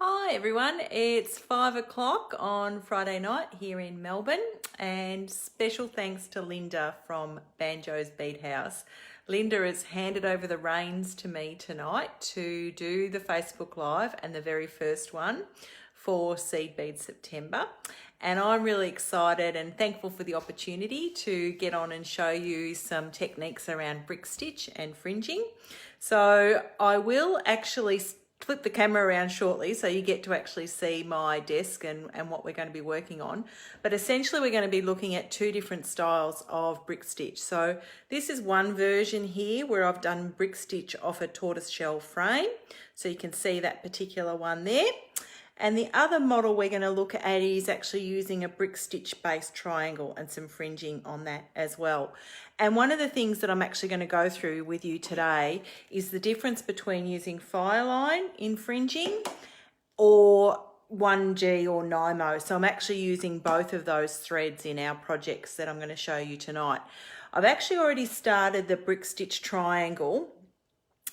Hi everyone, it's 5 o'clock on Friday night here in Melbourne, and special thanks to Linda from Banjo's Bead House. Linda has handed over the reins to me tonight to do the Facebook Live and the very first one for Seed Bead September. And I'm really excited and thankful for the opportunity to get on and show you some techniques around brick stitch and fringing. So I will actually flip the camera around shortly so you get to actually see my desk and what we're going to be working on. But essentially we're going to be looking at two different styles of brick stitch. So this is one version here where I've done brick stitch off a tortoiseshell frame. So you can see that particular one there. And the other model we're going to look at is actually using a brick stitch based triangle and some fringing on that as well. And one of the things that I'm actually going to go through with you today is the difference between using fireline in fringing or 1G or NIMO. So I'm actually using both of those threads in our projects that I'm going to show you tonight. I've actually already started the brick stitch triangle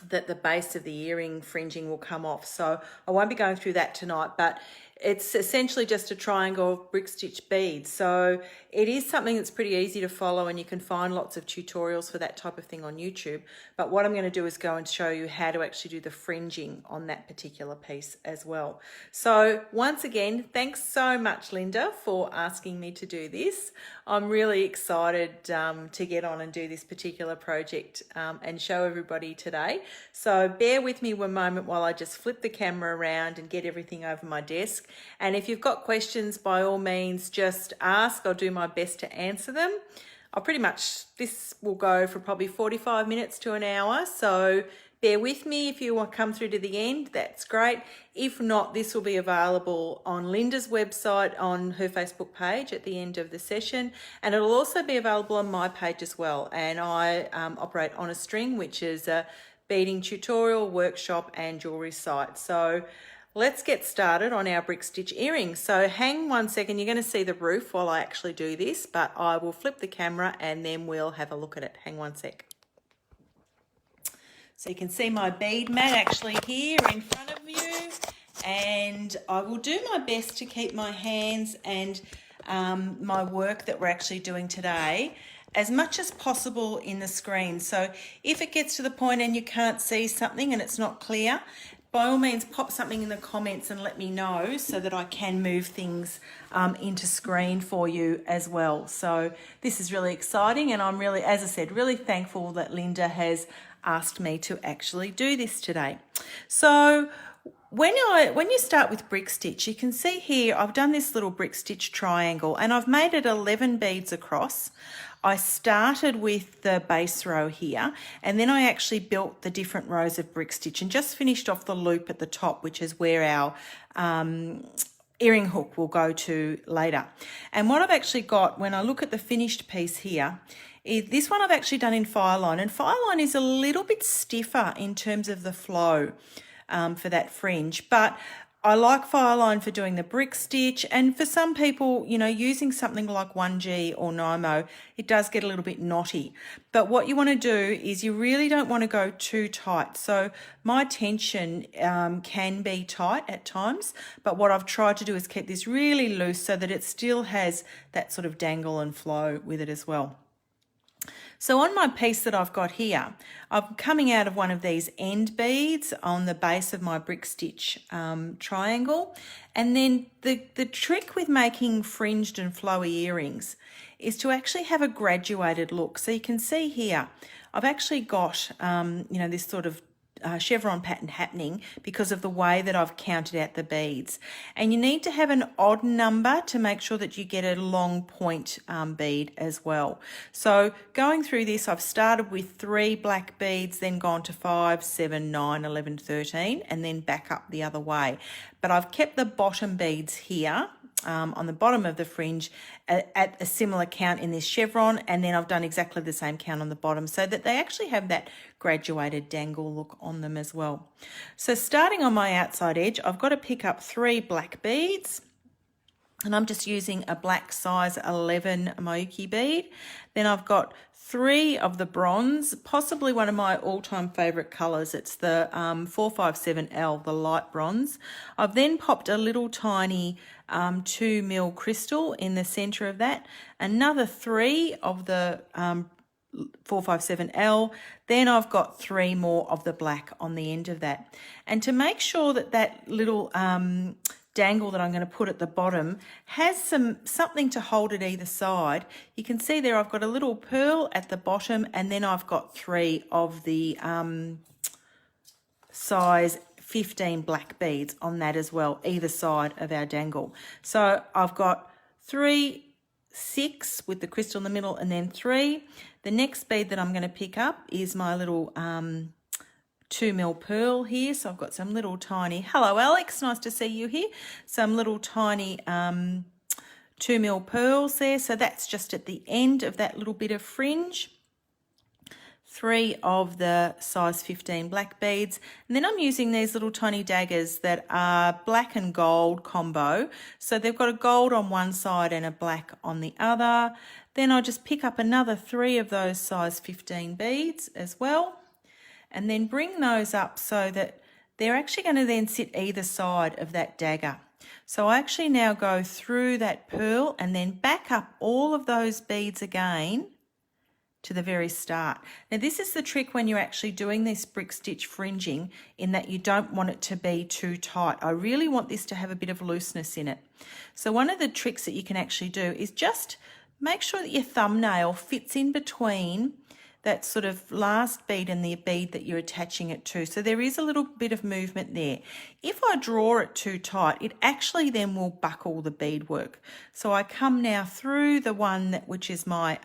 that the base of the earring fringing will come off, so I won't be going through that tonight, but it's essentially just a triangle of brick stitch beads. So it is something that's pretty easy to follow, and you can find lots of tutorials for that type of thing on YouTube. But what I'm going to do is go and show you how to actually do the fringing on that particular piece as well. So once again, thanks so much, Linda, for asking me to do this. I'm really excited to get on and do this particular project and show everybody today. So bear with me one moment while I just flip the camera around and get everything over my desk. And if you've got questions, by all means, just ask. I'll do my best to answer them. This will go for probably 45 minutes to an hour. So bear with me. If you want to come through to the end, that's great. If not, this will be available on Linda's website, on her Facebook page at the end of the session. And it'll also be available on my page as well. And I operate on a string, which is a beading tutorial, workshop and jewellery site. So let's get started on our brick stitch earrings. So hang one second, you're going to see the roof while I actually do this, but I will flip the camera and then we'll have a look at it. Hang one sec. So you can see my bead mat actually here in front of you, and I will do my best to keep my hands and my work that we're actually doing today as much as possible in the screen. So if it gets to the point and you can't see something and it's not clear, by all means pop something in the comments and let me know so that I can move things into screen for you as well. So this is really exciting, and I'm really, as I said, really thankful that Linda has asked me to actually do this today. So when you start with brick stitch, you can see here I've done this little brick stitch triangle and I've made it 11 beads across. I started with the base row here, and then I actually built the different rows of brick stitch and just finished off the loop at the top, which is where our earring hook will go to later. And what I've actually got when I look at the finished piece here is this one I've actually done in fireline, and fireline is a little bit stiffer in terms of the flow for that fringe, but I like fireline for doing the brick stitch, and for some people, you know, using something like 1G or NIMO, it does get a little bit knotty. But what you want to do is you really don't want to go too tight. So my tension can be tight at times, but what I've tried to do is keep this really loose so that it still has that sort of dangle and flow with it as well. So on my piece that I've got here, I'm coming out of one of these end beads on the base of my brick stitch triangle. And then the trick with making fringed and flowy earrings is to actually have a graduated look. So you can see here, I've actually got, this sort of chevron pattern happening because of the way that I've counted out the beads. And you need to have an odd number to make sure that you get a long point bead as well. So going through this, I've started with 3 black beads, then gone to 5, 7, 9, 11, 13, and then back up the other way. But I've kept the bottom beads here on the bottom of the fringe at a similar count in this chevron, and then I've done exactly the same count on the bottom so that they actually have that graduated dangle look on them as well. So starting on my outside edge, I've got to pick up 3 black beads, and I'm just using a black size 11 Moki bead. Then I've got 3 of the bronze, possibly one of my all-time favourite colours. It's the 457L, the light bronze. I've then popped a little tiny 2mm crystal in the centre of that, another 3 of the 457L, then I've got 3 more of the black on the end of that. And to make sure that that little dangle that I'm going to put at the bottom has something to hold at either side, you can see there I've got a little pearl at the bottom, and then I've got 3 of the size 15 black beads on that as well, either side of our dangle. So I've got 3, 6 with the crystal in the middle, and then 3. The next bead that I'm going to pick up is my little 2mm pearl here. So I've got some little tiny, hello Alex, nice to see you here, some little tiny 2mm pearls there. So that's just at the end of that little bit of fringe. 3 of the size 15 black beads, and then I'm using these little tiny daggers that are black and gold combo, so they've got a gold on one side and a black on the other. Then I'll just pick up another 3 of those size 15 beads as well, and then bring those up so that they're actually going to then sit either side of that dagger. So I actually now go through that pearl and then back up all of those beads again to the very start. Now this is the trick when you're actually doing this brick stitch fringing, in that you don't want it to be too tight. I really want this to have a bit of looseness in it. So one of the tricks that you can actually do is just make sure that your thumbnail fits in between that sort of last bead and the bead that you're attaching it to. So there is a little bit of movement there. If I draw it too tight, it actually then will buckle the beadwork. So I come now through the one which is my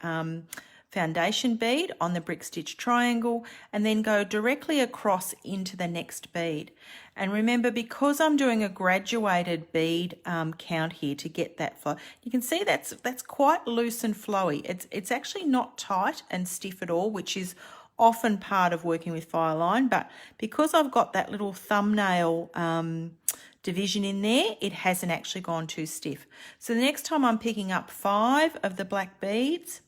foundation bead on the brick stitch triangle, and then go directly across into the next bead. And remember, because I'm doing a graduated bead count here to get that flow, you can see that's quite loose and flowy. It's actually not tight and stiff at all, which is often part of working with file line, but because I've got that little thumbnail division in there, it hasn't actually gone too stiff. So the next time I'm picking up 5 of the black beads,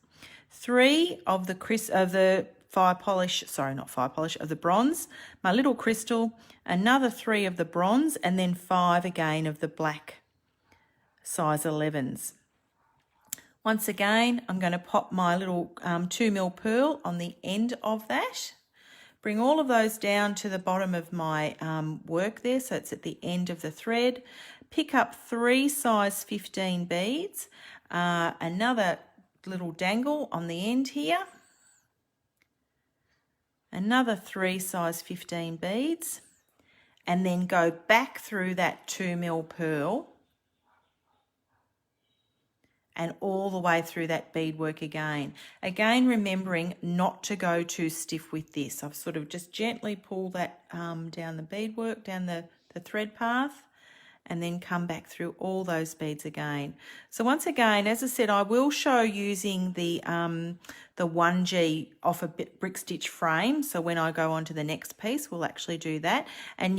3 of the fire polish, sorry, not fire polish, of the bronze, my little crystal, another 3 of the bronze, and then 5 again of the black size 11s. Once again, I'm going to pop my little 2mm pearl on the end of that. Bring all of those down to the bottom of my work there, so it's at the end of the thread. Pick up 3 size 15 beads, another little dangle on the end here, another 3 size 15 beads, and then go back through that 2mm pearl and all the way through that beadwork again. Again, remembering not to go too stiff with this. I've sort of just gently pulled that down the beadwork, down the thread path, and then come back through all those beads again. So once again, as I said, I will show using the 1G off a brick stitch frame. So when I go on to the next piece, we'll actually do that. And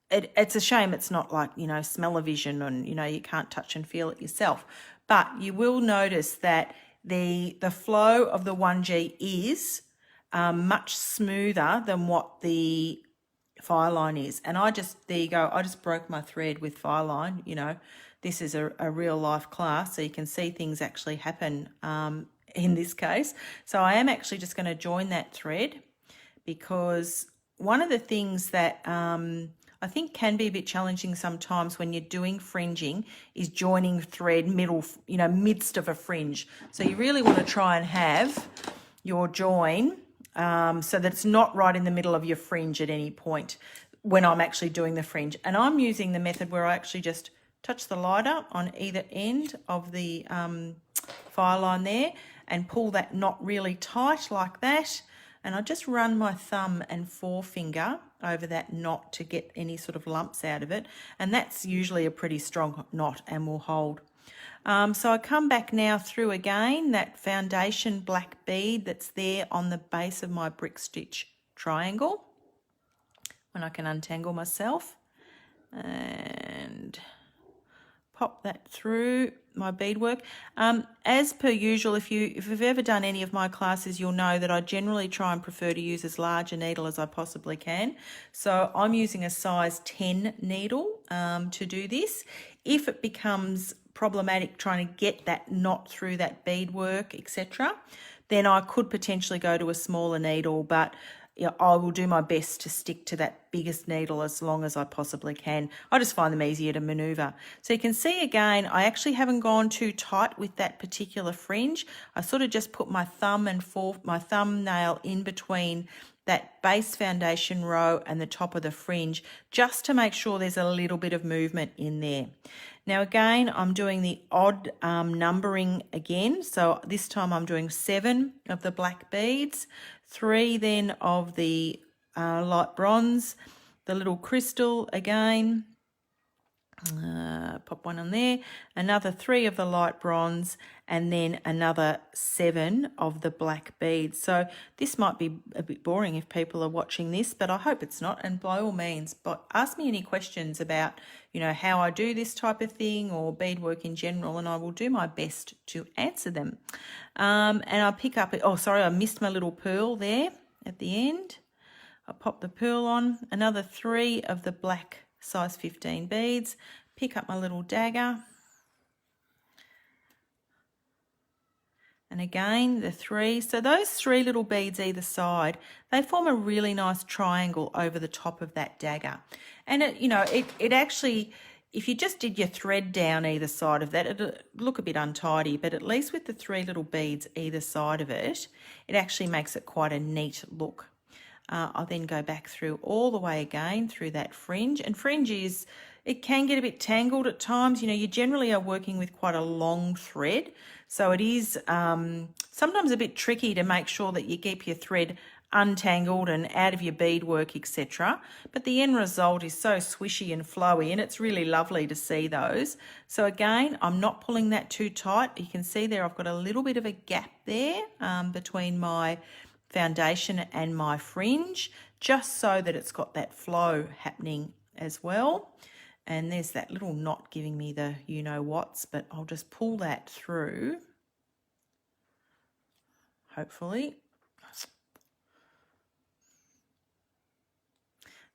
it's a shame it's not like, you know, smell-o-vision and, you know, you can't touch and feel it yourself. But you will notice that the flow of the 1G is much smoother than what the fire line is. And there you go, I just broke my thread with fire line. You know, this is a real life class, so you can see things actually happen in this case. So I am actually just going to join that thread, because one of the things that I think can be a bit challenging sometimes when you're doing fringing is joining thread midst of a fringe. So you really want to try and have your join so that it's not right in the middle of your fringe at any point when I'm actually doing the fringe. And I'm using the method where I actually just touch the lighter on either end of the fire line there and pull that knot really tight like that. And I just run my thumb and forefinger over that knot to get any sort of lumps out of it. And that's usually a pretty strong knot and will hold. So I come back now through again that foundation black bead that's there on the base of my brick stitch triangle, when I can untangle myself, and pop that through my beadwork. As per usual, if you've ever done any of my classes, you'll know that I generally try and prefer to use as large a needle as I possibly can. So I'm using a size 10 needle to do this. If it becomes problematic trying to get that knot through that beadwork, etc., then I could potentially go to a smaller needle, but yeah, I will do my best to stick to that biggest needle as long as I possibly can. I just find them easier to maneuver. So you can see again, I actually haven't gone too tight with that particular fringe. I sort of just put my thumb and my thumbnail in between that base foundation row and the top of the fringe, just to make sure there's a little bit of movement in there. Now again, I'm doing the odd numbering again. So this time I'm doing 7 of the black beads, 3 then of the light bronze, the little crystal again, pop one on there, another 3 of the light bronze, and then another 7 of the black beads. So this might be a bit boring if people are watching this, but I hope it's not, and by all means, but ask me any questions about, you know, how I do this type of thing or beadwork in general, and I will do my best to answer them. And I'll pick up, oh sorry, I missed my little pearl there at the end. I'll pop the pearl on, another 3 of the black size 15 beads, pick up my little dagger, and again the 3. So those 3 little beads either side, they form a really nice triangle over the top of that dagger. And it, you know, it actually, if you just did your thread down either side of that, it'll look a bit untidy, but at least with the 3 little beads either side of it, it actually makes it quite a neat look. I'll then go back through all the way again through that fringe, and fringe is, it can get a bit tangled at times. You know, you generally are working with quite a long thread, so it is sometimes a bit tricky to make sure that you keep your thread untangled and out of your beadwork, etc. But the end result is so swishy and flowy, and it's really lovely to see those. So again, I'm not pulling that too tight. You can see there I've got a little bit of a gap there between my foundation and my fringe, just so that it's got that flow happening as well. And there's that little knot giving me the you-know-whats, but I'll just pull that through, hopefully.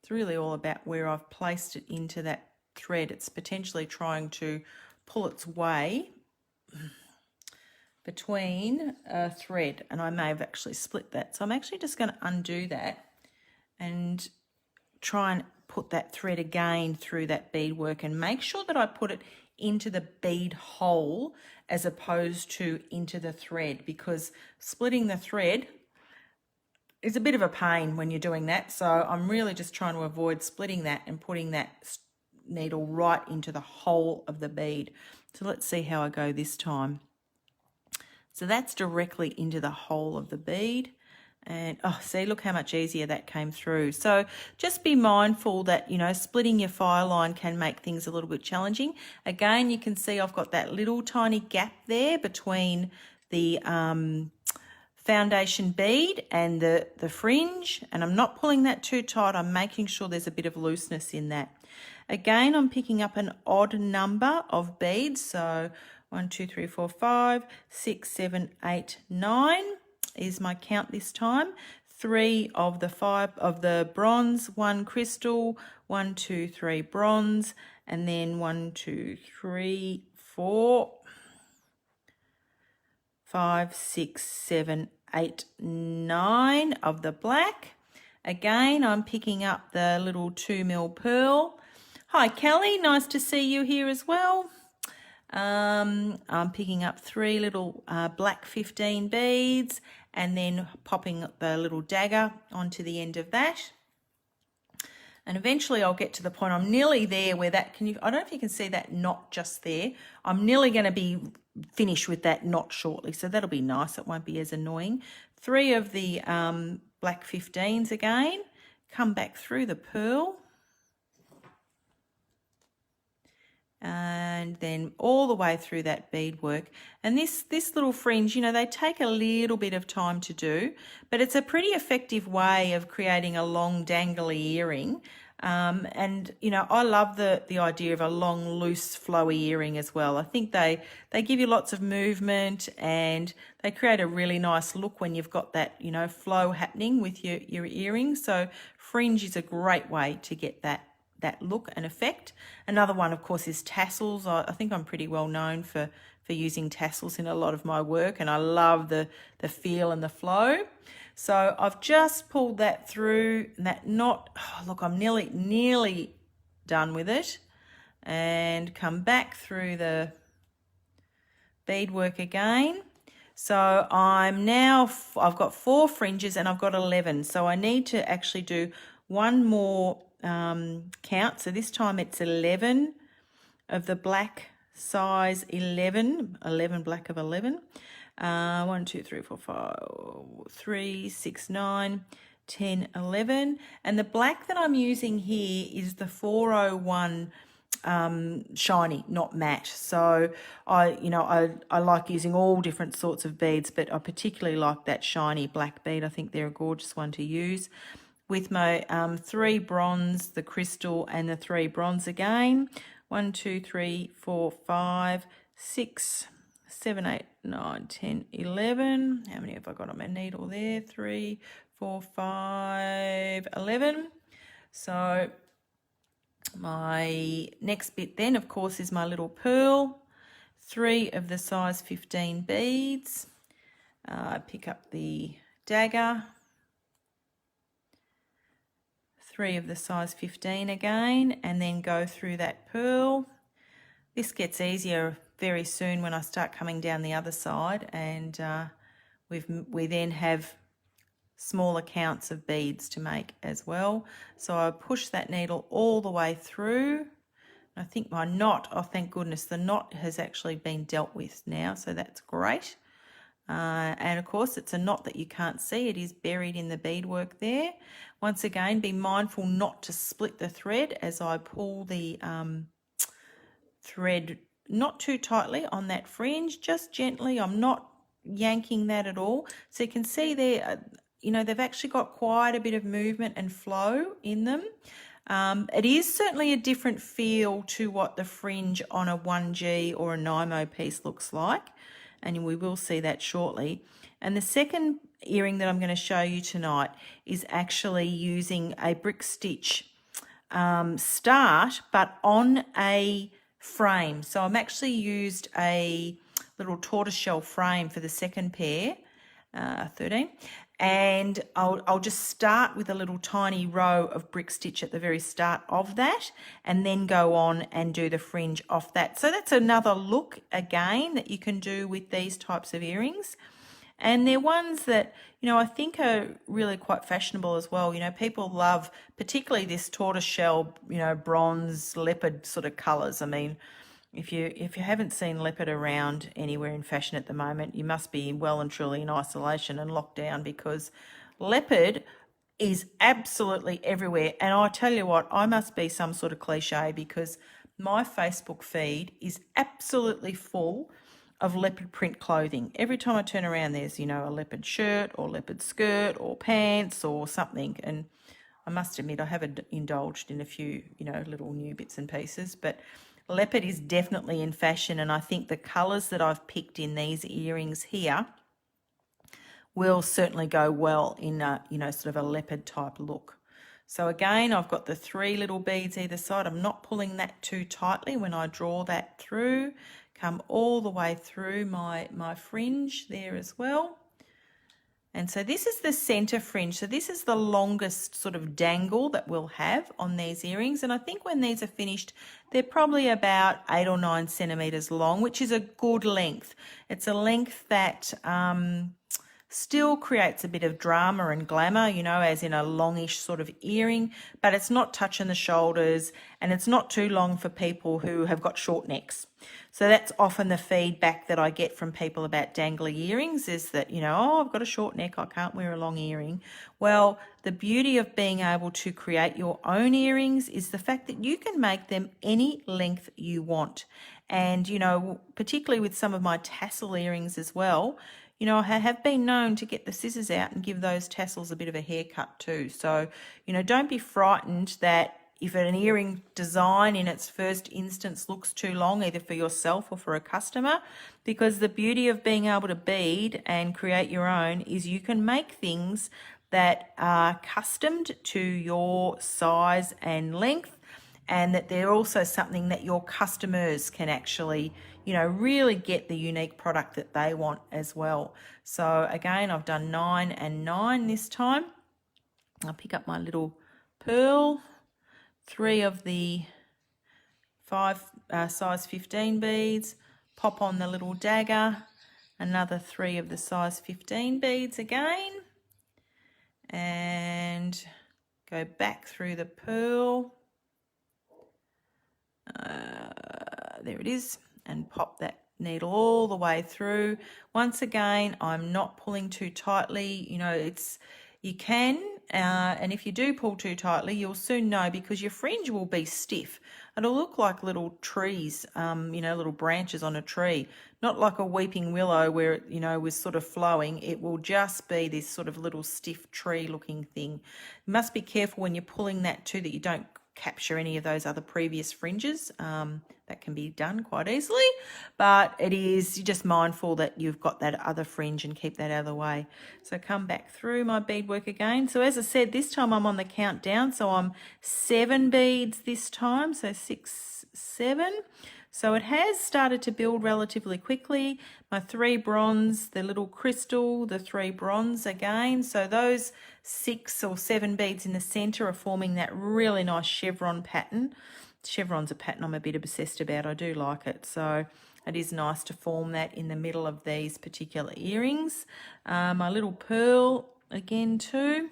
It's really all about where I've placed it into that thread. It's potentially trying to pull its way between a thread, and I may have actually split that. So I'm actually just going to undo that and try and put that thread again through that beadwork and make sure that I put it into the bead hole as opposed to into the thread, because splitting the thread is a bit of a pain when you're doing that. So I'm really just trying to avoid splitting that and putting that needle right into the hole of the bead. So let's see how I go this time. So that's directly into the hole of the bead. And oh, see, look how much easier that came through. So just be mindful that, you know, splitting your file line can make things a little bit challenging. Again, you can see I've got that little tiny gap there between the foundation bead and the fringe, and I'm not pulling that too tight. I'm making sure there's a bit of looseness in that. Again, I'm picking up an odd number of beads. So 1, 2, 3, 4, 5, 6, 7, 8, 9 is my count this time. 3 of the 5 of the bronze, 1 crystal, 1, 2, 3 bronze, and then 1, 2, 3, 4, 5, 6, 7, 8, 9 of the black. Again, I'm picking up the little 2mm pearl. Hi Kelly, nice to see you here as well. I'm picking up 3 little black 15 beads and then popping the little dagger onto the end of that. And eventually I'll get to the point, I'm nearly there where that, I don't know if you can see that knot just there. I'm nearly going to be finished with that knot shortly, so that'll be nice. It won't be as annoying. 3 of the black 15s again, come back through the pearl. And then all the way through that beadwork. And this little fringe, you know, they take a little bit of time to do, but it's a pretty effective way of creating a long dangly earring And you know, I love the idea of a long, loose, flowy earring as well. I think they give you lots of movement, and they create a really nice look when you've got that, you know, flow happening with your earrings. So fringe is a great way to get that look and effect. Another one, of course, is tassels. I think I'm pretty well known for using tassels in a lot of my work, and I love the feel and the flow. So I've just pulled that through that knot. Oh, look, I'm nearly done with it, and come back through the beadwork again. So I've got 4 fringes and I've got 11. So I need to actually do one more count. So this time it's 11 of the black size 11 black of 11. 1 2 3 4 5 3 6 9 10 11, and the black that I'm using here is the 401 shiny, not matte. So I like using all different sorts of beads, but I particularly like that shiny black bead. I think they're a gorgeous one to use with my 3 bronze, the crystal, and the 3 bronze again. 1 2 3 4 5 6 7 8 9 10 11. How many have I got on my needle there? 3 4 5 11. So my next bit then, of course, is my little pearl. 3 of the size 15 beads. Pick up the dagger. 3 of the size 15 again, and then go through that pearl. This gets easier very soon when I start coming down the other side, and we then have smaller counts of beads to make as well. So I push that needle all the way through. I think my knot, oh thank goodness, the knot has actually been dealt with now, so that's great. And of course it's a knot that you can't see, it is buried in the beadwork there. Once again, be mindful not to split the thread as I pull the thread not too tightly on that fringe, just gently. I'm not yanking that at all. So you can see there, you know, they've actually got quite a bit of movement and flow in them. It is certainly a different feel to what the fringe on a 1G or a Nymo piece looks like, and we will see that shortly. And the second earring that I'm going to show you tonight is actually using a brick stitch start, but on a frame. So I'm actually used a little tortoiseshell frame for the second pair, 13, and I'll just start with a little tiny row of brick stitch at the very start of that, and then go on and do the fringe off that. So that's another look again that you can do with these types of earrings. And they're ones that, you know, I think are really quite fashionable as well. You know, people love particularly this tortoiseshell, you know, bronze leopard sort of colours. I mean, if you haven't seen leopard around anywhere in fashion at the moment, you must be well and truly in isolation and locked down, because leopard is absolutely everywhere. And I tell you what, I must be some sort of cliche, because my Facebook feed is absolutely full of leopard print clothing. Every time I turn around, there's, you know, a leopard shirt or leopard skirt or pants or something. And I must admit, I haven't indulged in a few, you know, little new bits and pieces, but leopard is definitely in fashion. And I think the colours that I've picked in these earrings here will certainly go well in a, you know, sort of a leopard type look. So again, I've got the 3 little beads either side. I'm not pulling that too tightly when I draw that through. Come all the way through my fringe there as well. And so this is the center fringe. So this is the longest sort of dangle that we'll have on these earrings. And I think when these are finished, they're probably about 8 or 9 centimeters long, which is a good length. It's a length that still creates a bit of drama and glamour, you know, as in a longish sort of earring, but it's not touching the shoulders, and it's not too long for people who have got short necks. So that's often the feedback that I get from people about dangly earrings, is that, you know, oh, I've got a short neck, I can't wear a long earring. Well, the beauty of being able to create your own earrings is the fact that you can make them any length you want. And, you know, particularly with some of my tassel earrings as well, you know, I have been known to get the scissors out and give those tassels a bit of a haircut too. So, you know, don't be frightened that, if an earring design in its first instance looks too long, either for yourself or for a customer, because the beauty of being able to bead and create your own is you can make things that are customed to your size and length, and that they're also something that your customers can actually, you know, really get the unique product that they want as well. So again, I've done 9 and 9 this time. I'll pick up my little pearl, 3 of the 5 size 15 beads, pop on the little dagger, another 3 of the size 15 beads again, and go back through the pearl. There it is, and pop that needle all the way through. Once again, I'm not pulling too tightly. You know, you can, and if you do pull too tightly, you'll soon know, because your fringe will be stiff. It'll look like little trees, you know, little branches on a tree, not like a weeping willow where it, you know, was sort of flowing. It will just be this sort of little stiff tree looking thing. You must be careful when you're pulling that too, that you don't capture any of those other previous fringes. That can be done quite easily, but you're just mindful that you've got that other fringe and keep that out of the way. So come back through my beadwork again. So as I said, this time I'm on the countdown, so I'm 7 beads this time, so 6, 7. So it has started to build relatively quickly. My 3 bronze, the little crystal, the 3 bronze again. So those 6 or 7 beads in the center are forming that really nice chevron pattern. Chevron's a pattern I'm a bit obsessed about. I do like it. So it is nice to form that in the middle of these particular earrings. My little pearl again too.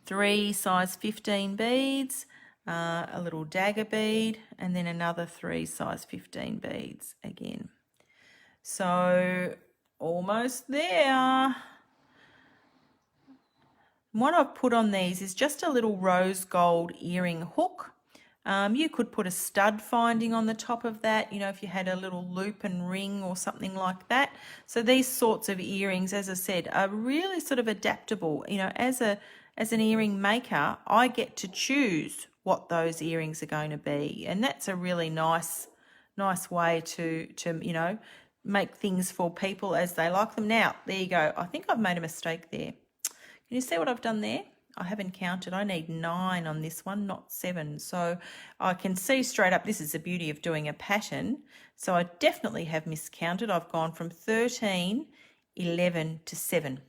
3 size 15 beads. A little dagger bead, and then another 3 size 15 beads again. So almost there. What I've put on these is just a little rose gold earring hook. You could put a stud finding on the top of that, you know, if you had a little loop and ring or something like that. So these sorts of earrings, as I said, are really sort of adaptable. You know, as an earring maker, I get to choose what those earrings are going to be, and that's a really nice way to you know, make things for people as they like them. Now there you go. I think I've made a mistake there. Can you see what I've done there? I haven't counted. I need 9 on this one, not 7. So I can see straight up, this is the beauty of doing a pattern. So I definitely have miscounted. I've gone from 13, 11 to 7.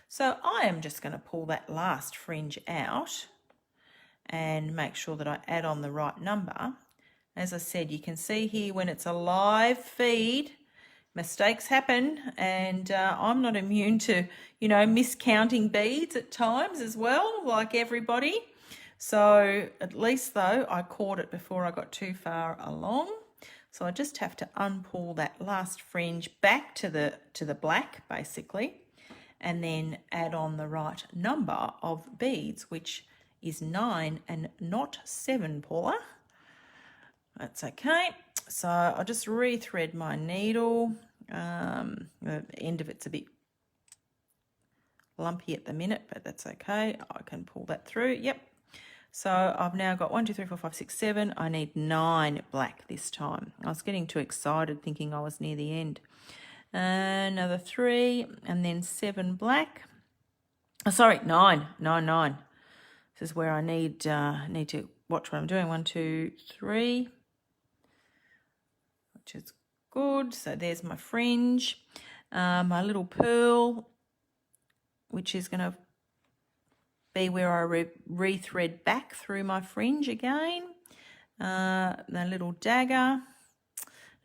So I am just going to pull that last fringe out and make sure that I add on the right number. As I said, you can see here when it's a live feed, mistakes happen, and I'm not immune to, you know, miscounting beads at times as well, like everybody. So at least though, I caught it before I got too far along. So I just have to unpull that last fringe back to the black basically, and then add on the right number of beads, which is 9 and not 7, Paula. That's okay. So I'll just rethread my needle. The end of it's a bit lumpy at the minute, but that's okay. I can pull that through. Yep. So I've now got 1, 2, 3, 4, 5, 6, 7. I need 9 black this time. I was getting too excited thinking I was near the end. Another 3 and then 7 black. Oh, sorry, 9. This is where I need to watch what I'm doing. 1, 2, 3, which is good. So there's my fringe, my little pearl, which is going to be where I rethread back through my fringe again. The little dagger.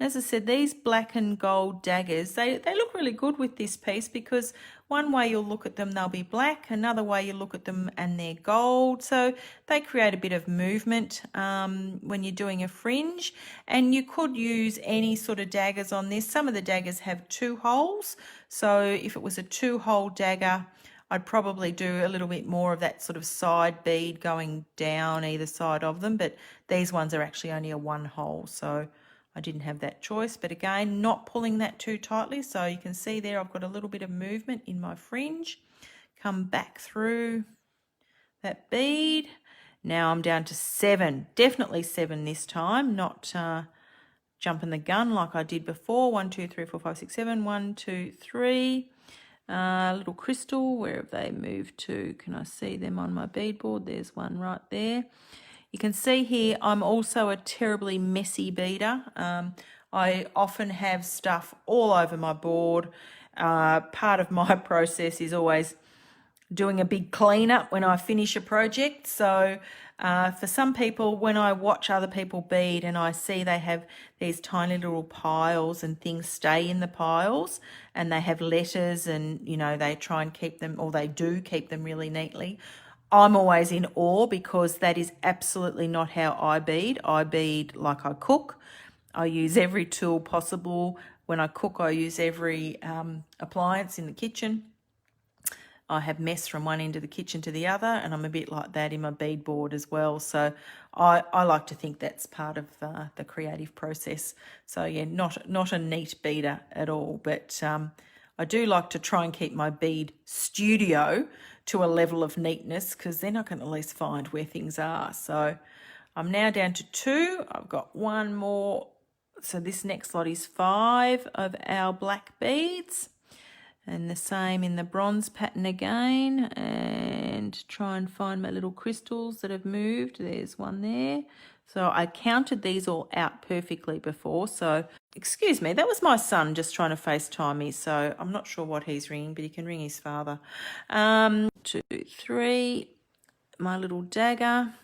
As I said, these black and gold daggers, they look really good with this piece, because one way you'll look at them, they'll be black. Another way you look at them and they're gold. So they create a bit of movement when you're doing a fringe. And you could use any sort of daggers on this. Some of the daggers have 2 holes. So if it was a 2-hole dagger, I'd probably do a little bit more of that sort of side bead going down either side of them. But these ones are actually only a 1-hole. So I didn't have that choice, but again, not pulling that too tightly. So you can see there I've got a little bit of movement in my fringe. Come back through that bead. Now I'm down to 7, definitely 7 this time, not jumping the gun like I did before. 1, 2, 3, 4, 5, 6, 7. 1, 2, 3. Little crystal, where have they moved to? Can I see them on my beadboard? There's one right there. You can see here I'm also a terribly messy beader. I often have stuff all over my board. Part of my process is always doing a big cleanup when I finish a project. So for some people, when I watch other people bead and I see they have these tiny little piles and things stay in the piles, and they have letters, and you know, they try and keep them, or they do keep them really neatly, I'm always in awe, because that is absolutely not how I bead. I bead like I cook. I use every tool possible. When I cook, I use every appliance in the kitchen. I have mess from one end of the kitchen to the other, and I'm a bit like that in my beadboard as well. So I like to think that's part of the creative process. So yeah, not a neat beader at all, but I do like to try and keep my bead studio to a level of neatness, because then I can at least find where things are. So I'm now down to 2. I've got one more. So this next lot is 5 of our black beads. And the same in the bronze pattern again, and try and find my little crystals that have moved. There's one there. So I counted these all out perfectly before. So, excuse me, that was my son just trying to FaceTime me. So I'm not sure what he's ringing, but he can ring his father. 2, 3, my little dagger.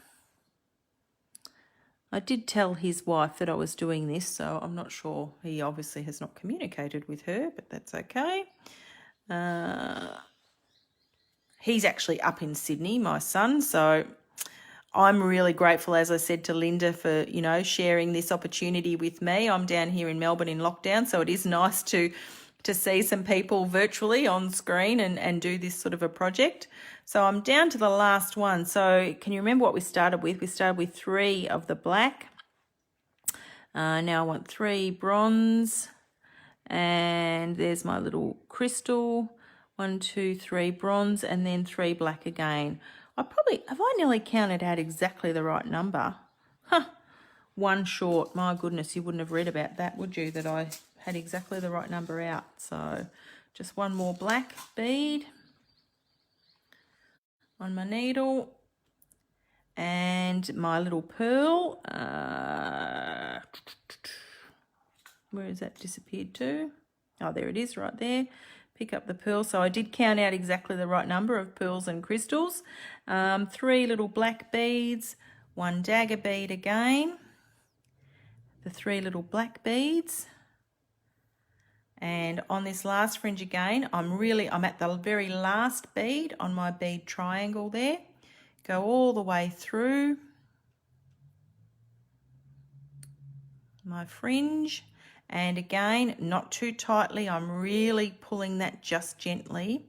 I did tell his wife that I was doing this, so I'm not sure. He obviously has not communicated with her, but that's okay. He's actually up in Sydney, my son, so I'm really grateful, as I said to Linda, for, you know, sharing this opportunity with me. I'm down here in Melbourne in lockdown, so it is nice to see some people virtually on screen and do this sort of a project. So I'm down to the last one. So can you remember what we started with? We started with 3 of the black. Now I want 3 bronze. And there's my little crystal. 1, 2, 3 bronze, and then 3 black again. Have I nearly counted out exactly the right number? Huh, 1 short. My goodness, you wouldn't have read about that, would you, that I had exactly the right number out. So just 1 more black bead on my needle, and my little pearl. Where has that disappeared to? Oh, there it is right there. Pick up the pearl. So I did count out exactly the right number of pearls and crystals. 3 little black beads, 1 dagger bead again, the 3 little black beads. And on this last fringe again, I'm at the very last bead on my bead triangle there. Go all the way through my fringe. And again, not too tightly. I'm really pulling that just gently.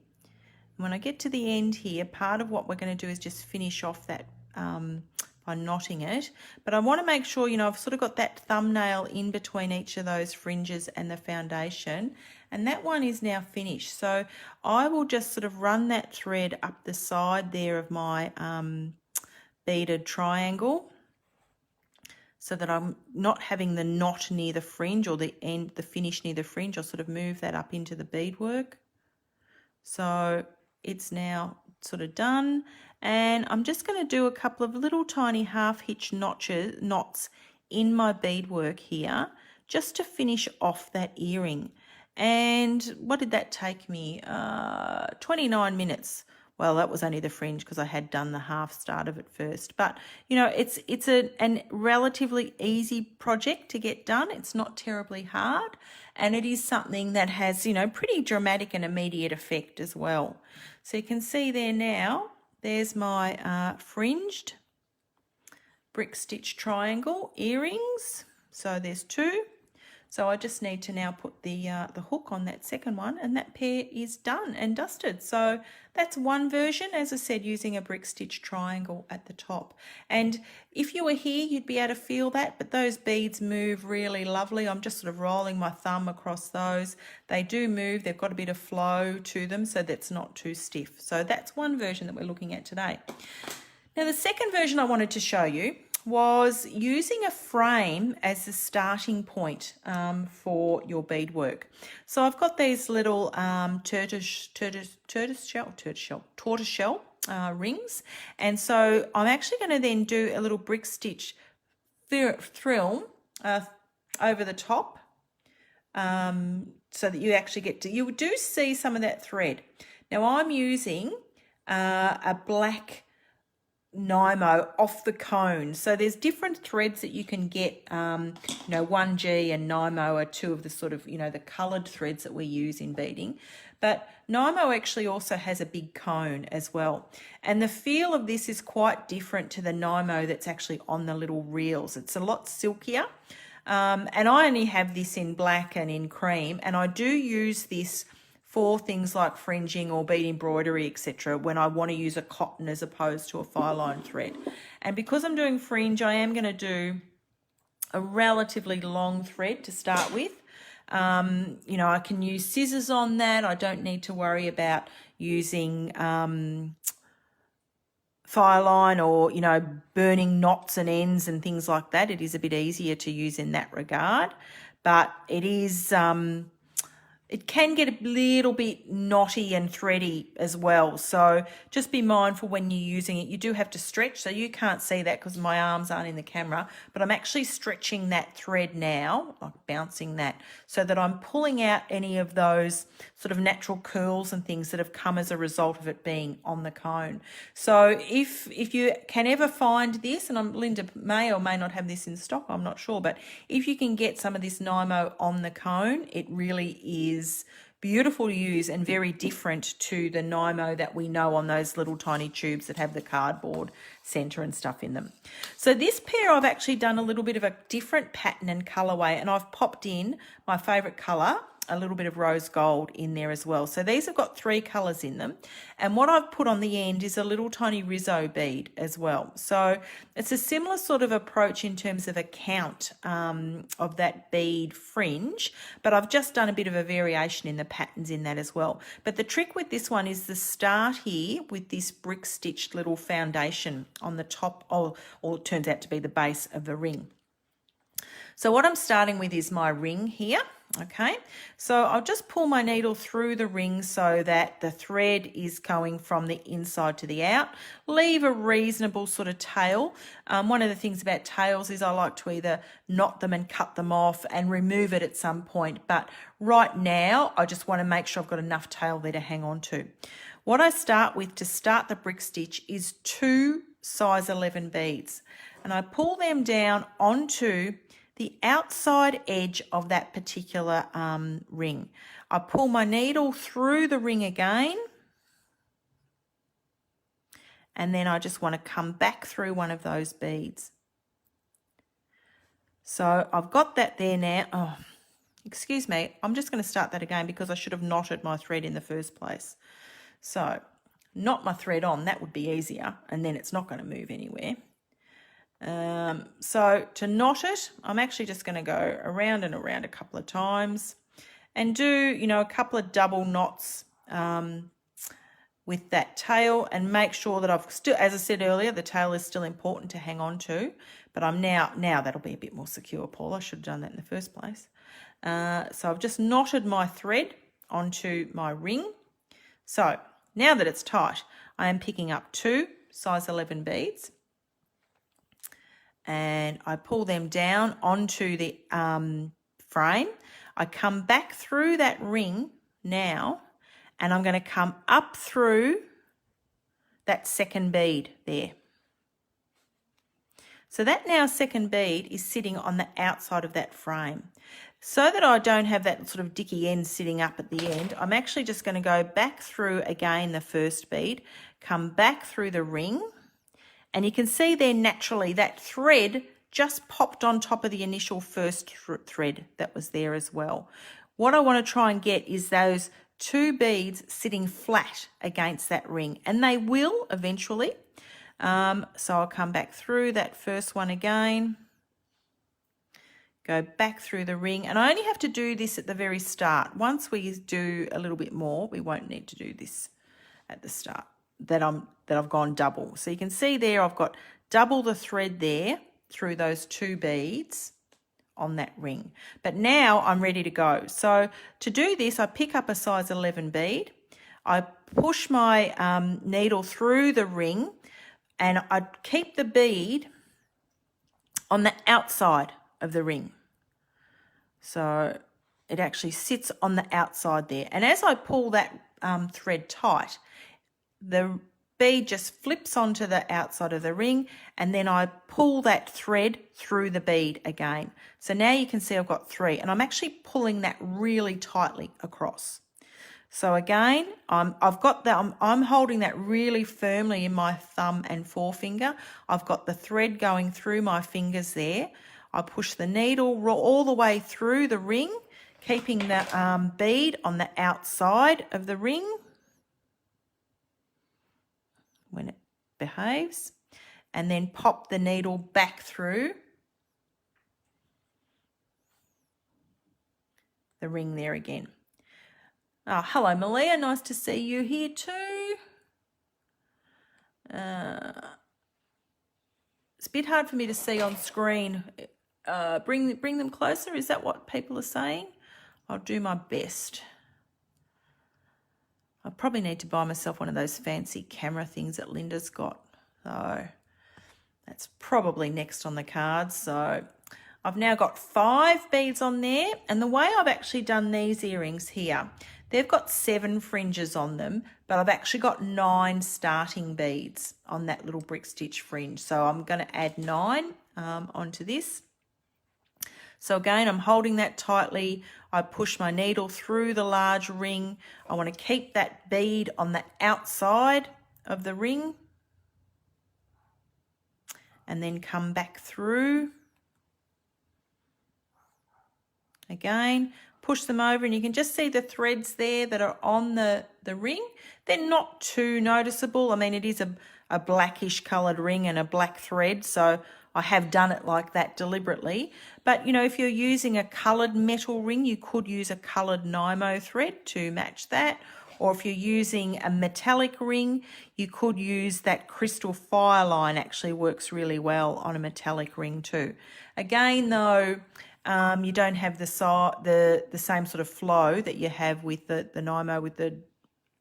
When I get to the end here, part of what we're going to do is just finish off that by knotting it. But I want to make sure, you know, I've sort of got that thumbnail in between each of those fringes and the foundation. And that one is now finished. So I will just sort of run that thread up the side there of my beaded triangle, so that I'm not having the knot near the fringe, or the finish near the fringe. I'll sort of move that up into the beadwork. So it's now sort of done. And I'm just going to do a couple of little tiny half hitch knots in my beadwork here, just to finish off that earring. And what did that take me? 29 minutes. Well, that was only the fringe, because I had done the half start of it first. But, you know, it's a relatively easy project to get done. It's not terribly hard. And it is something that has, you know, pretty dramatic and immediate effect as well. So you can see there now, there's my fringed brick stitch triangle earrings. So there's 2. So I just need to now put the hook on that second one, and that pair is done and dusted. So that's one version, as I said, using a brick stitch triangle at the top. And if you were here, you'd be able to feel that, but those beads move really lovely. I'm just sort of rolling my thumb across those. They do move. They've got a bit of flow to them, so that's not too stiff. So that's one version that we're looking at today. Now the second version I wanted to show you was using a frame as the starting point for your beadwork. So I've got these little tortoiseshell rings, and so I'm actually going to then do a little brick stitch thrill over the top, so that you actually get to, you do see some of that thread. Now I'm using a black Nymo off the cone. So there's different threads that you can get. 1G and Nymo are two of the sort of, the coloured threads that we use in beading. But Nymo actually also has a big cone as well. And the feel of this is quite different to the Nymo that's actually on the little reels. It's a lot silkier. And I only have this in black and in cream. And I do use this for things like fringing or bead embroidery, etc., when I want to use a cotton as opposed to a fire line thread. And because I'm doing fringe, I am going to do a relatively long thread to start with. I can use scissors on that. I don't need to worry about using fire line or, burning knots and ends and things like that. It is a bit easier to use in that regard, but it is... it can get a little bit knotty and thready as well. So just be mindful when you're using it. You do have to stretch, so you can't see that because my arms aren't in the camera, but I'm actually stretching that thread now, like bouncing that, so that I'm pulling out any of those sort of natural curls and things that have come as a result of it being on the cone. So if you can ever find this, and Linda may or may not have this in stock, I'm not sure, but if you can get some of this Nymo on the cone, it really is beautiful to use and very different to the Nymo that we know on those little tiny tubes that have the cardboard center and stuff in them. So this pair I've actually done a little bit of a different pattern and colorway, and I've popped in my favorite color, a little bit of rose gold in there as well. So these have got 3 colors in them, and what I've put on the end is a little tiny Rizzo bead as well. So it's a similar sort of approach in terms of a count of that bead fringe, but I've just done a bit of a variation in the patterns in that as well. But the trick with this one is the start here with this brick stitched little foundation on the top, or it turns out to be the base of the ring. So what I'm starting with is my ring here. Okay, so I'll just pull my needle through the ring so that the thread is going from the inside to the out. Leave a reasonable sort of tail. One of the things about tails is I like to either knot them and cut them off and remove it at some point, but right now I just want to make sure I've got enough tail there to hang on to. What I start with to start the brick stitch is 2 size 11 beads, and I pull them down onto the outside edge of that particular ring. I pull my needle through the ring again, and then I just want to come back through one of those beads. So I've got that there now. Oh, excuse me, I'm just going to start that again because I should have knotted my thread in the first place. So knot my thread on, that would be easier, and then it's not going to move anywhere. So to knot it, I'm actually just going to go around and around a couple of times and do, a couple of double knots with that tail, and make sure that I've still, as I said earlier, the tail is still important to hang on to, but I'm now that'll be a bit more secure, Paula. I should have done that in the first place. So I've just knotted my thread onto my ring. So now that it's tight, I am picking up 2 size 11 beads, and I pull them down onto the frame. I come back through that ring now, and I'm going to come up through that second bead there. So that now second bead is sitting on the outside of that frame. So that I don't have that sort of dicky end sitting up at the end, I'm actually just going to go back through again the first bead, come back through the ring, and you can see there naturally that thread just popped on top of the initial first thread that was there as well. What I want to try and get is those 2 beads sitting flat against that ring, and they will eventually. So I'll come back through that first one again, go back through the ring, and I only have to do this at the very start. Once we do a little bit more, we won't need to do this at the start. that I've gone double. So you can see there I've got double the thread there through those 2 beads on that ring. But now I'm ready to go. So to do this, I pick up a size 11 bead, I push my needle through the ring, and I keep the bead on the outside of the ring. So it actually sits on the outside there. And as I pull that thread tight, the bead just flips onto the outside of the ring, and then I pull that thread through the bead again. So now you can see I've got 3, and I'm actually pulling that really tightly across. So again, I'm holding that really firmly in my thumb and forefinger. I've got the thread going through my fingers there. I push the needle all the way through the ring, keeping the bead on the outside of the ring when it behaves, and then pop the needle back through the ring there again. Oh, hello, Malia. Nice to see you here too. It's a bit hard for me to see on screen. Bring them closer. Is that what people are saying? I'll do my best. I probably need to buy myself one of those fancy camera things that Linda's got. So that's probably next on the cards. So I've now got 5 beads on there. And the way I've actually done these earrings here, they've got 7 fringes on them, but I've actually got 9 starting beads on that little brick stitch fringe. So I'm going to add 9 onto this. So again, I'm holding that tightly. I push my needle through the large ring. I want to keep that bead on the outside of the ring, and then come back through. Again, push them over, and you can just see the threads there that are on the ring. They're not too noticeable. I mean, it is a blackish coloured ring and a black thread, so I have done it like that deliberately. But, you know, if you're using a coloured metal ring, you could use a coloured Nymo thread to match that. Or if you're using a metallic ring, you could use that crystal fire line. Actually works really well on a metallic ring too. Again, though, you don't have the same sort of flow that you have with the Nymo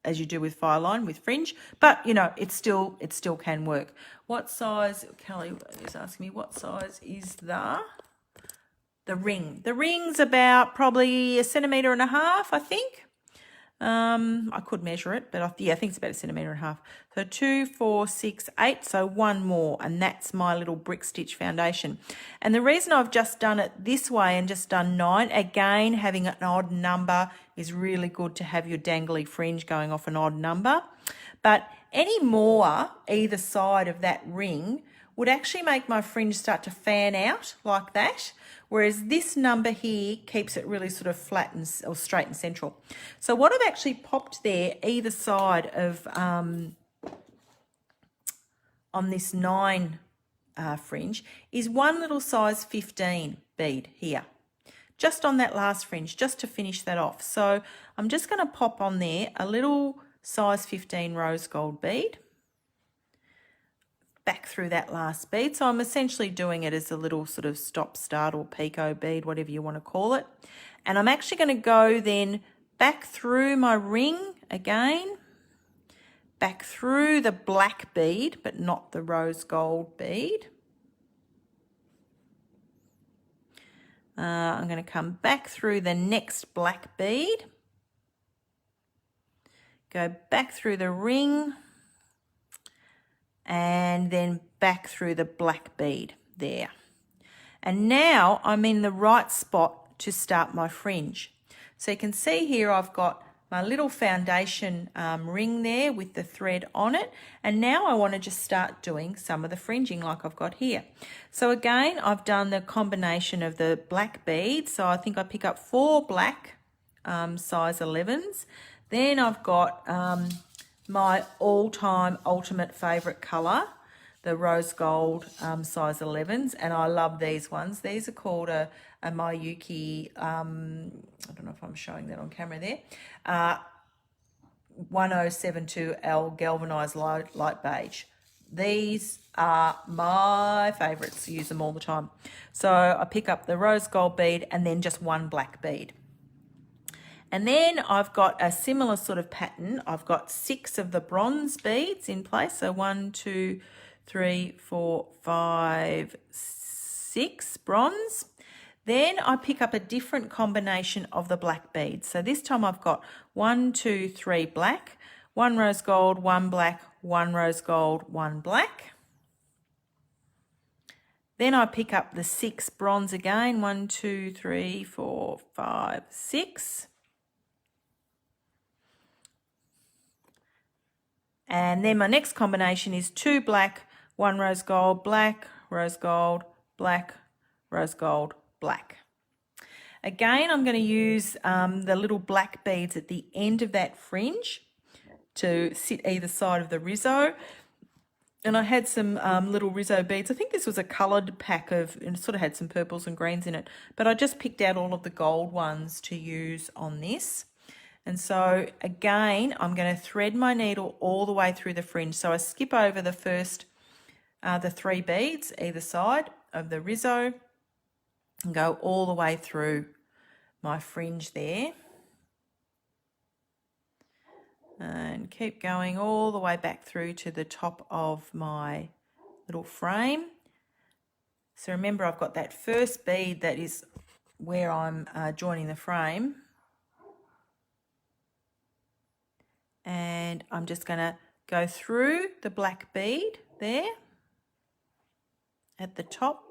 as you do with Fireline with fringe, but you know it still can work. What size? Kelly is asking me what size is the ring. The ring's about probably 1.5 centimeters, I think. I could measure it, but I think it's about 1.5 centimeters. So 2, 4, 6, 8. So 1 more, and that's my little brick stitch foundation. And the reason I've just done it this way and just done 9, again, having an odd number is really good to have your dangly fringe going off an odd number. But any more either side of that ring would actually make my fringe start to fan out like that. Whereas this number here keeps it really sort of flat or straight and central. So what I've actually popped there either side of on this 9 fringe is one little size 15 bead here, just on that last fringe, just to finish that off. So I'm just going to pop on there a little size 15 rose gold bead back through that last bead. So I'm essentially doing it as a little sort of stop, start, or picot bead, whatever you want to call it. And I'm actually going to go then back through my ring again, back through the black bead, but not the rose gold bead. I'm going to come back through the next black bead, go back through the ring, and then back through the black bead there. And now I'm in the right spot to start my fringe. So you can see here I've got my little foundation ring there with the thread on it, and now I want to just start doing some of the fringing like I've got here. So again, I've done the combination of the black beads, so I think I pick up 4 black size 11s. Then I've got my all-time ultimate favourite colour, the rose gold size 11s, and I love these ones. These are called a Mayuki, I don't know if I'm showing that on camera there, 1072L galvanized light beige. These are my favorites. I use them all the time. So I pick up the rose gold bead and then just one black bead. And then I've got a similar sort of pattern. I've got 6 of the bronze beads in place. So 1, 2, 3, 4, 5, 6 bronze. Then I pick up a different combination of the black beads. So this time I've got 1, 2, 3 black, 1 rose gold, 1 black, 1 rose gold, 1 black. Then I pick up the 6 bronze again, 1, 2, 3, 4, 5, 6. And then my next combination is 2 black, 1 rose gold, black, rose gold, black, rose gold, black. Again, I'm going to use the little black beads at the end of that fringe to sit either side of the Rizzo. And I had some little Rizzo beads. I think this was a coloured pack of, and it sort of had some purples and greens in it. But I just picked out all of the gold ones to use on this. And so again, I'm going to thread my needle all the way through the fringe. So I skip over the first, the 3 beads either side of the Rizzo and go all the way through my fringe there. And keep going all the way back through to the top of my little frame. So remember, I've got that first bead that is where I'm joining the frame. And I'm just going to go through the black bead there at the top.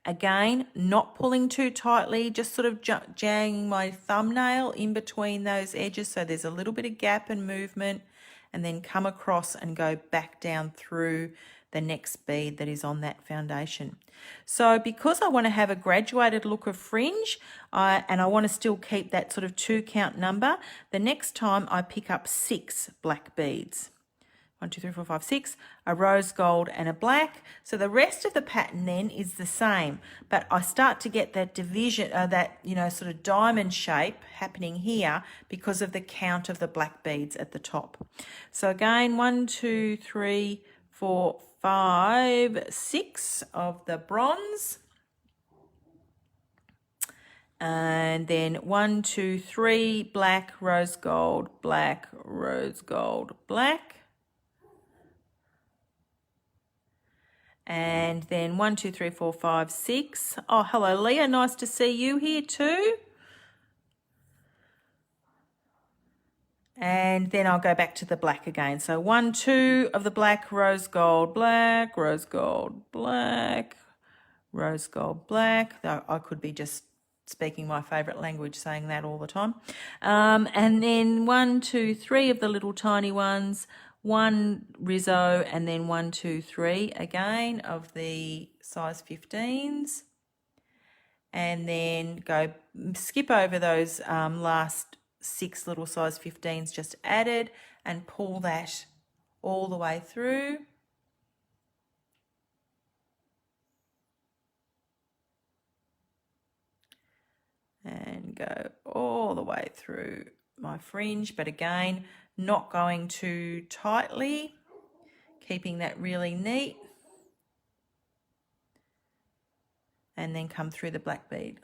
Again, not pulling too tightly, just sort of jamming my thumbnail in between those edges so there's a little bit of gap and movement, and then come across and go back down through the next bead that is on that foundation. So because I want to have a graduated look of fringe and I want to still keep that sort of 2 count number, the next time I pick up 6 black beads. 1, 2, 3, 4, 5, 6, a rose gold and a black. So the rest of the pattern then is the same, but I start to get that division, that, you know, sort of diamond shape happening here because of the count of the black beads at the top. So again, 1, 2, 3, 4, 5, 6 of the bronze. And then 1, 2, 3 black, rose gold, black, rose gold, black. And then 1, 2, 3, 4, 5, 6. Oh, hello, Leah. Nice to see you here too. And then I'll go back to the black again. So 1, 2 of the black, rose gold, black, rose gold, black, rose gold, black. Though I could be just speaking my favourite language, saying that all the time. And then 1, 2, 3 of the little tiny ones. 1 Rizzo, and then 1, 2, 3 again of the size 15s, and then go skip over those last 6 little size 15s just added and pull that all the way through. And go all the way through my fringe, but again, not going too tightly, keeping that really neat, and then come through the black bead.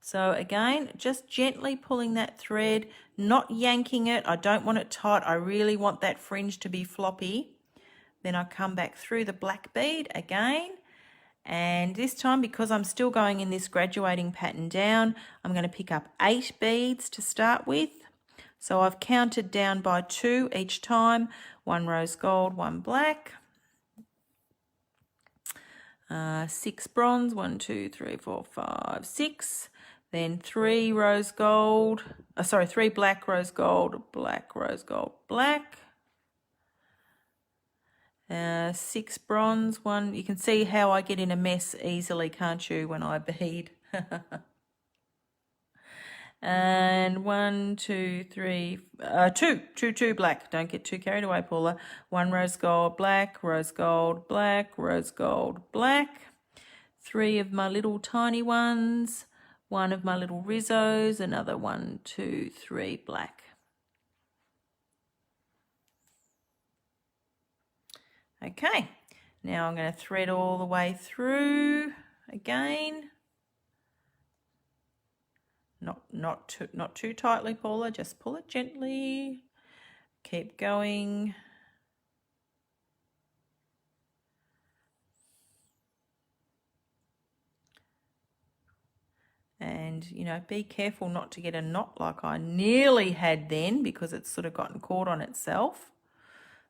So again, just gently pulling that thread, not yanking it. I don't want it tight. I really want that fringe to be floppy. Then I come back through the black bead again. And this time, because I'm still going in this graduating pattern down, I'm going to pick up 8 beads to start with. So I've counted down by 2 each time, 1 rose gold, 1 black, 6 bronze, 1, 2, 3, 4, 5, 6, then 3 rose gold, 3 black, rose gold, black, rose gold, black. 6 bronze, 1. You can see how I get in a mess easily, can't you, when I bead? And 1, 2, 3, 2 black. Don't get too carried away, Paula. 1 rose gold, black, rose gold, black, rose gold, black. 3 of my little tiny ones, 1 of my little rizzos, another 1, 2, 3 black. Okay, now I'm going to thread all the way through again. Not too tightly, Paula, just pull it gently. Keep going. And, you know, be careful not to get a knot like I nearly had then, because it's sort of gotten caught on itself.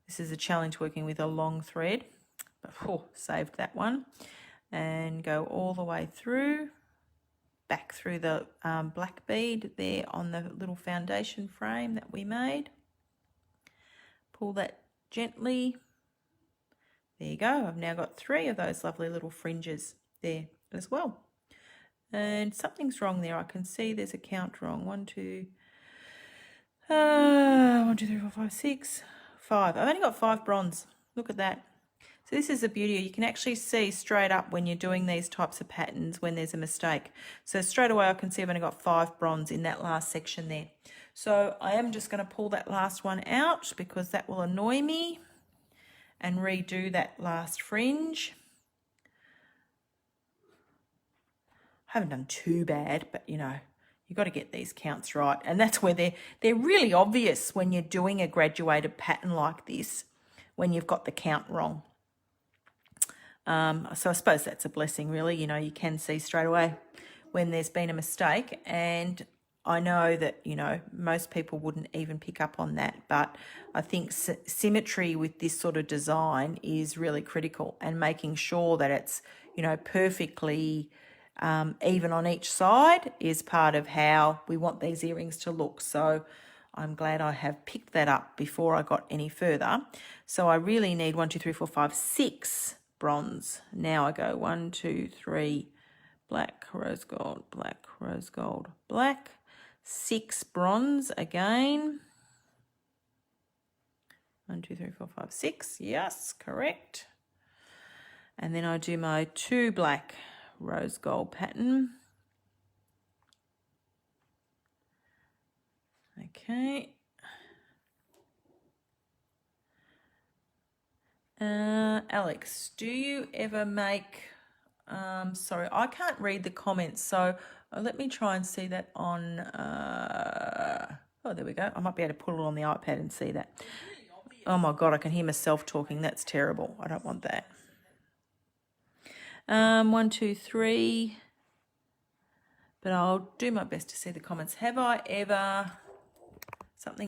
This is a challenge working with a long thread, but saved that one. And go all the way through, back through the black bead there on the little foundation frame that we made. Pull that gently. There you go. I've now got 3 of those lovely little fringes there as well. And something's wrong there. I can see there's a count wrong. 1, 2, 1, 2, 3, 4, 5, 6, 5. I've only got 5 bronze. Look at that. So this is the beauty. You can actually see straight up when you're doing these types of patterns when there's a mistake. So straight away I can see I've only got 5 bronze in that last section there. So I am just going to pull that last one out because that will annoy me, and redo that last fringe. I haven't done too bad, but you know, you've got to get these counts right. And that's where they're really obvious when you're doing a graduated pattern like this, when you've got the count wrong. So I suppose that's a blessing, really. You know, you can see straight away when there's been a mistake. And I know that, you know, most people wouldn't even pick up on that. But I think symmetry with this sort of design is really critical, and making sure that it's, you know, perfectly even on each side is part of how we want these earrings to look. So I'm glad I have picked that up before I got any further. So I really need 1, 2, 3, 4, 5, 6 bronze. Now I go 1, 2, 3, black, rose gold, black, rose gold, black, 6 bronze again. 1, 2, 3, 4, 5, 6. Yes, correct. And then I do my 2 black rose gold pattern. Okay. Alex, do you ever make, sorry, I can't read the comments, so let me try and see that on, oh, there we go. I might be able to pull it on the iPad and see that. Oh my God, I can hear myself talking. That's terrible. I don't want that. 1, 2, 3, but I'll do my best to see the comments. Have I ever